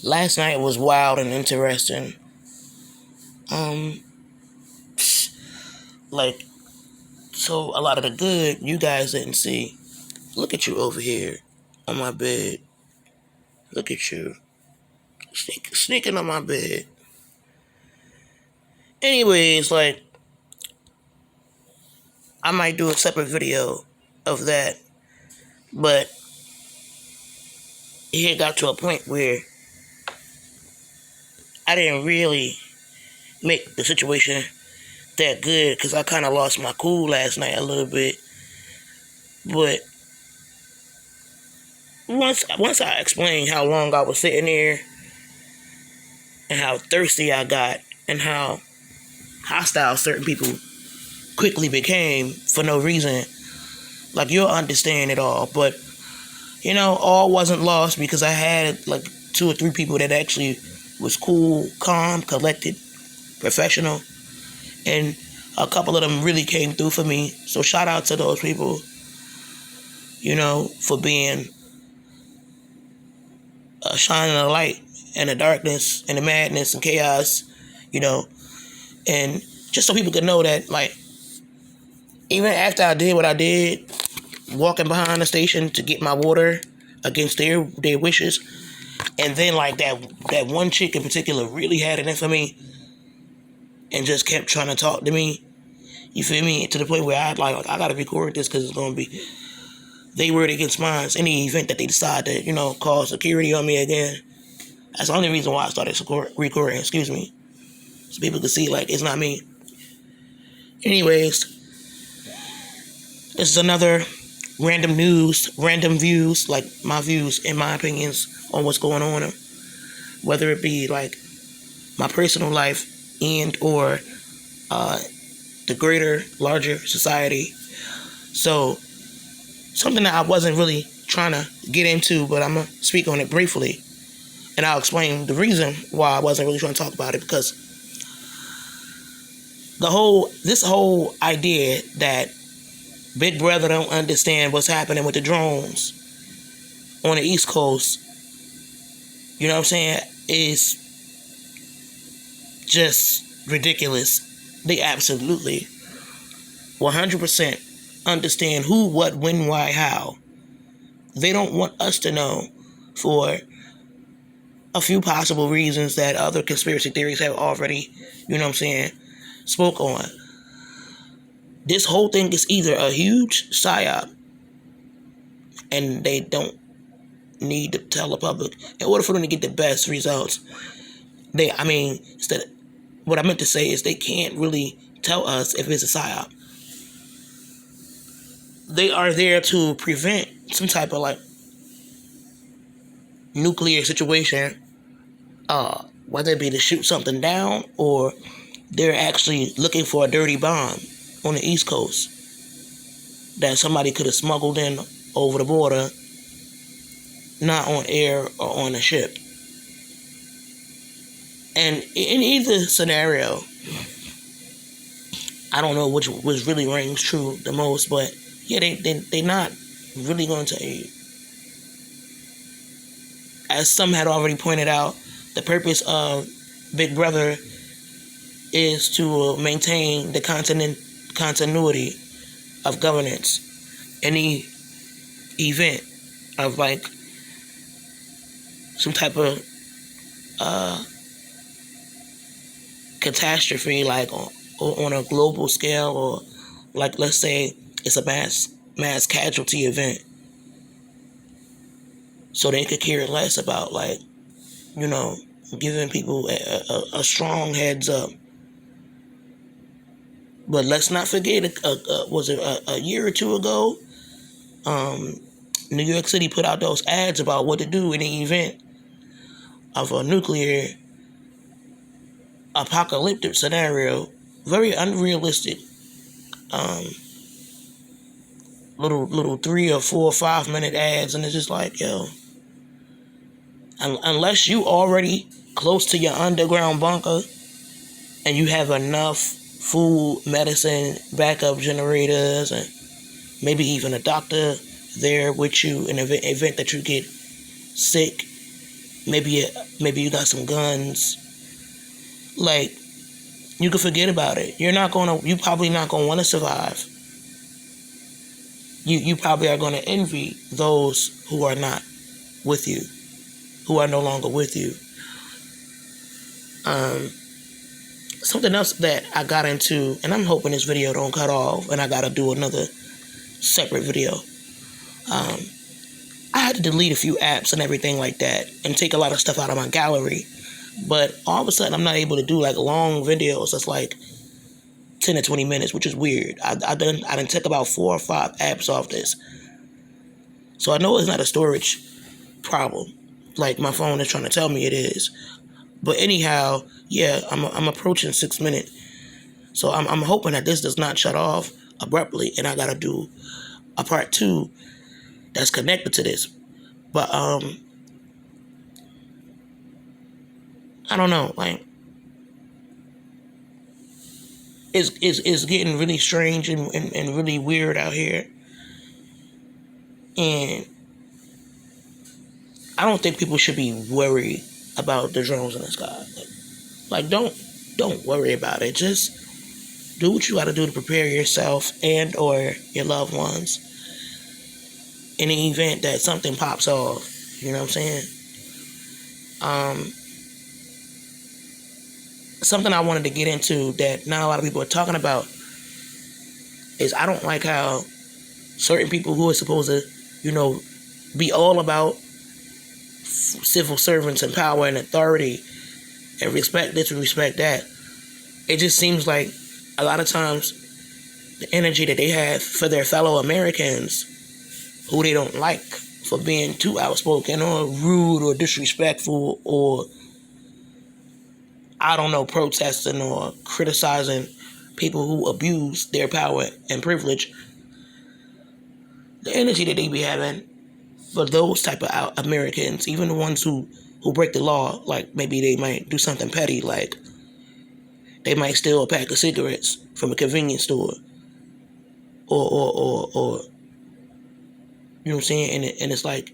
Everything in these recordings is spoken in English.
Last night was wild and interesting. Um, like, so a lot of the good you guys didn't see. Look at you over here on my bed. Look at you. Sneaking on my bed. Anyways, like, I might do a separate video of that. But it got to a point where I didn't really make the situation that good because I kind of lost my cool last night a little bit. But once I explained how long I was sitting there and how thirsty I got and how hostile certain people quickly became for no reason, like you'll understand it all. But all wasn't lost because I had like 2 or 3 people that actually was cool, calm, collected, professional, and a couple of them really came through for me. So shout out to those people, for being shining a light in the darkness and the madness and chaos, and just so people could know that, like, even after I did what I did, walking behind the station to get my water against their wishes, and then like that one chick in particular really had it in for me and just kept trying to talk to me. You feel me? To the point where I gotta record this because it's gonna be they word against mine. Any event that they decide to call security on me again. That's the only reason why I started recording. Excuse me, so people could see like it's not me. Anyways, this is another random news, random views, like my views and my opinions on what's going on, whether it be like my personal life and or the greater, larger society. So something that I wasn't really trying to get into, but I'm gonna speak on it briefly, and I'll explain the reason why I wasn't really trying to talk about it, because this whole idea that Big Brother don't understand what's happening with the drones on the East Coast, you know what I'm saying, is just ridiculous. They absolutely 100% understand who, what, when, why, how. They don't want us to know for a few possible reasons that other conspiracy theories have already, spoke on. This whole thing is either a huge psyop, and they don't need to tell the public in order for them to get the best results. What I meant to say is they can't really tell us if it's a psyop. They are there to prevent some type of like nuclear situation, whether it be to shoot something down or they're actually looking for a dirty bomb on the East Coast that somebody could have smuggled in over the border, not on air or on a ship. And in either scenario, I don't know which really rings true the most, but yeah, they not really going to aid. As some had already pointed out, the purpose of Big Brother is to maintain the continuity of governance. Any event of like some type of catastrophe, like on a global scale, or like let's say it's a mass casualty event, so they could care less about like giving people a strong heads up. But let's not forget, was it a year or two ago, New York City put out those ads about what to do in the event of a nuclear apocalyptic scenario. Very unrealistic. Little 3 or 4 or 5 minute ads, and it's just like, yo, unless you already close to your underground bunker and you have enough food, medicine, backup generators, and maybe even a doctor there with you in the event that you get sick, maybe you got some guns. Like, you can forget about it. You probably not gonna want to survive. You probably are gonna envy those who are not with you, who are no longer with you. Something else that I got into, and I'm hoping this video don't cut off, and I gotta do another separate video. I had to delete a few apps and everything like that, and take a lot of stuff out of my gallery. But all of a sudden, I'm not able to do like long videos that's like 10 to 20 minutes, which is weird. I done took about 4 or 5 apps off this, so I know it's not a storage problem, like my phone is trying to tell me it is. But anyhow, yeah, I'm approaching 6 minutes, so I'm hoping that this does not shut off abruptly, and I gotta do a part 2 that's connected to this. But I don't know, like, it's getting really strange and really weird out here, and I don't think people should be worried about the drones in the sky. Like don't worry about it. Just do what you got to do to prepare yourself and or your loved ones in the event that something pops off. You know what I'm saying? Something I wanted to get into that not a lot of people are talking about is I don't like how certain people who are supposed to, be all about civil servants and power and authority and respect this and respect that. It just seems like a lot of times the energy that they have for their fellow Americans who they don't like for being too outspoken or rude or disrespectful or, I don't know, protesting or criticizing people who abuse their power and privilege. The energy that they be having for those type of Americans, even the ones who break the law, like maybe they might do something petty, like they might steal a pack of cigarettes from a convenience store, or you know what I'm saying, and it's like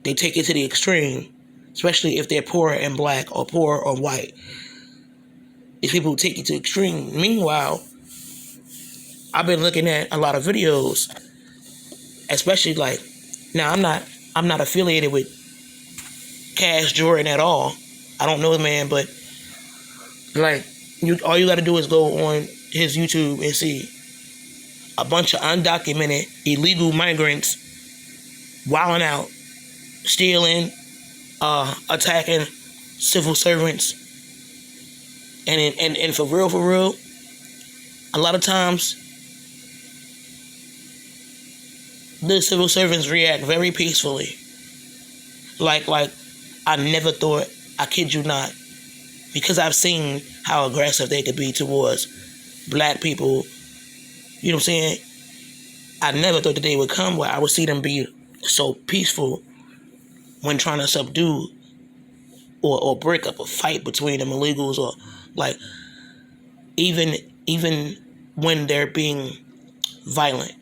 they take it to the extreme, especially if they're poor and black or poor or white. These people who take it to the extreme. Meanwhile, I've been looking at a lot of videos, especially like, now I'm not affiliated with Cash Jordan at all. I don't know the man, but like all you got to do is go on his YouTube and see a bunch of undocumented illegal migrants wilding out, stealing, attacking civil servants, and for real, a lot of times the civil servants react very peacefully. Like I never thought, I kid you not, because I've seen how aggressive they could be towards black people. You know what I'm saying? I never thought the day would come where I would see them be so peaceful when trying to subdue or break up a fight between them illegals, or like even when they're being violent.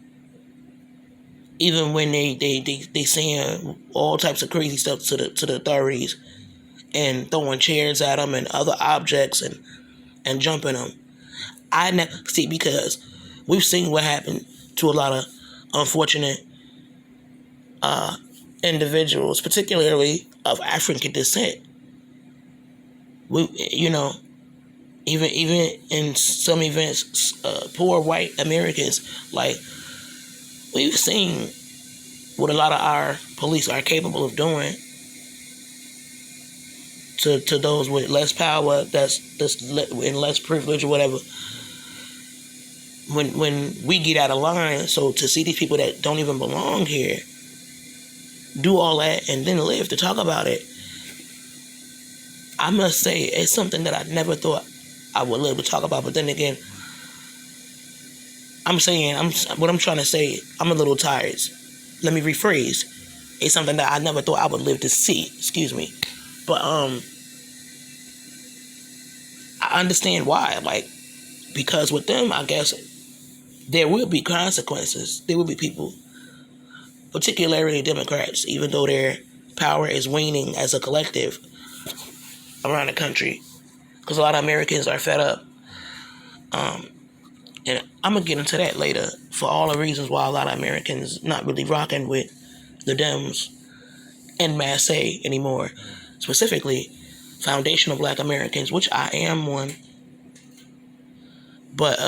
Even when they saying all types of crazy stuff to the authorities and throwing chairs at them and other objects and jumping them. I never see, because we've seen what happened to a lot of unfortunate individuals, particularly of African descent. Even in some events, poor white Americans, like, we've seen what a lot of our police are capable of doing to those with less power, that's in less privilege or whatever. When we get out of line, so to see these people that don't even belong here do all that and then live to talk about it, I must say it's something that I never thought I would live to talk about. But then again, what I'm trying to say, I'm a little tired. Let me rephrase. It's something that I never thought I would live to see. Excuse me. But I understand why. Like, because with them, I guess there will be consequences. There will be people, particularly Democrats, even though they're power is waning as a collective around the country because a lot of Americans are fed up. And I'm gonna get into that later for all the reasons why a lot of Americans not really rocking with the Dems and Massey anymore. Specifically, foundational Black Americans, which I am one. But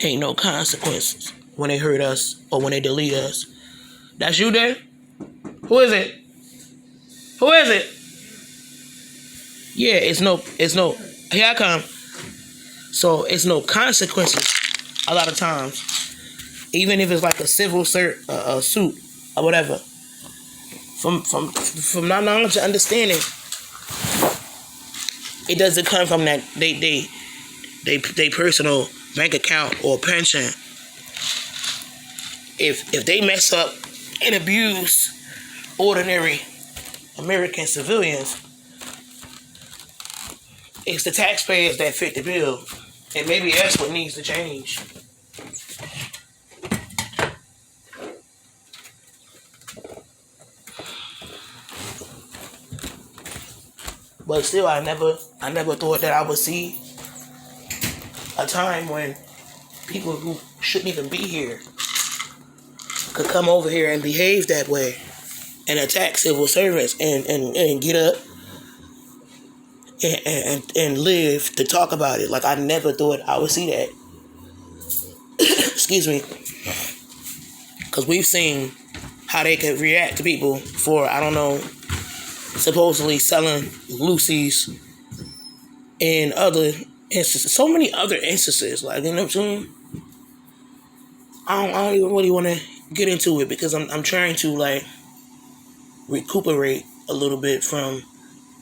ain't no consequences when they hurt us or when they delete us. That's you there? Who is it? Who is it? Yeah, it's no, here I come. So it's no consequences a lot of times. Even if it's like a civil suit or whatever. From my knowledge and understanding, it doesn't come from that they personal bank account or pension. If they mess up and abuse ordinary American civilians, it's the taxpayers that fit the bill. And maybe that's what needs to change. But still, I never thought that I would see a time when people who shouldn't even be here could come over here and behave that way and attack civil servants and get up and live to talk about it. Like, I never thought I would see that. Excuse me. Because we've seen how they can react to people for, I don't know, supposedly selling Lucy's and other instances. So many other instances. Like, you know what I'm saying? I don't even really want to get into it because I'm trying to, like, recuperate a little bit from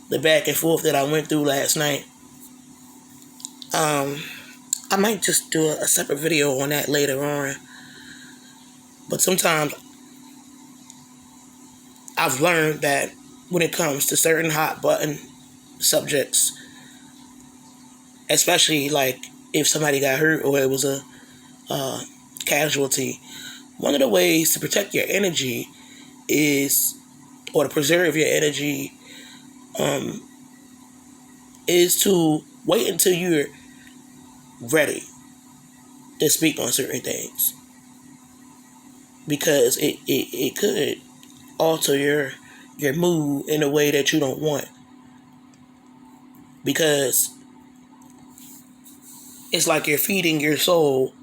the back and forth that I went through last night. I might just do a separate video on that later on. But sometimes I've learned that when it comes to certain hot button subjects, especially like if somebody got hurt or it was a casualty, one of the ways to protect your energy is, or to preserve your energy, is to wait until you're ready to speak on certain things, because it could alter your mood in a way that you don't want, because it's like you're feeding your soul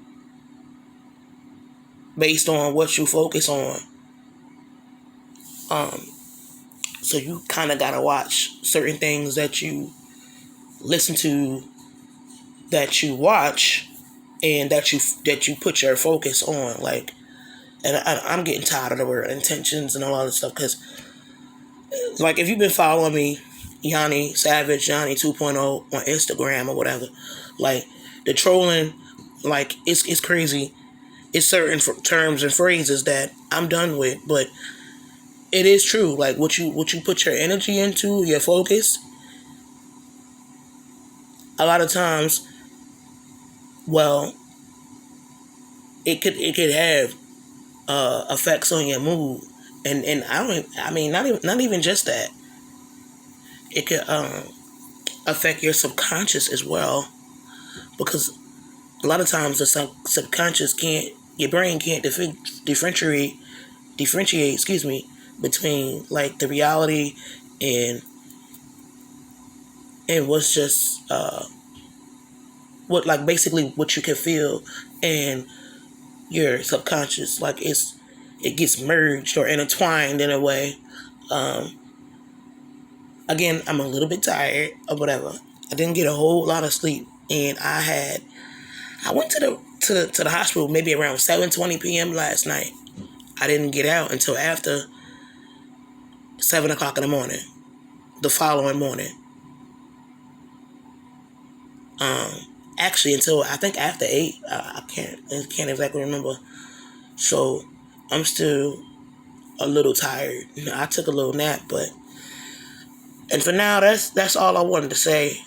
based on what you focus on. So you kind of gotta watch certain things that you listen to, that you watch, and that you put your focus on. Like, and I'm getting tired of the word intentions and all that stuff, because, like, if you've been following me, Yanni Savage, Yanni 2.0 on Instagram or whatever, like, the trolling, like, it's crazy. It's certain terms and phrases that I'm done with, but it is true. Like, what you put your energy into, your focus, a lot of times, well, it could have effects on your mood, and not even just that. It could affect your subconscious as well, because a lot of times the subconscious your brain can't differentiate, between, like, the reality and what's just basically what you can feel, and your subconscious, like, it gets merged or intertwined in a way. Again, I'm a little bit tired or whatever. I didn't get a whole lot of sleep, and I went to the hospital maybe around 7:20 p.m. last night. I didn't get out until after 7 o'clock in the morning, the following morning. Actually, until I think after 8. I can't exactly remember. So I'm still a little tired. I took a little nap, and for now, that's all I wanted to say.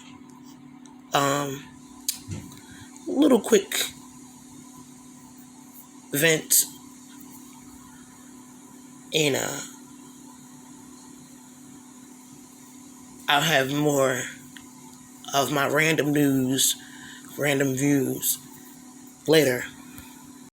Little quick vent And I'll have more of my random news, random views later.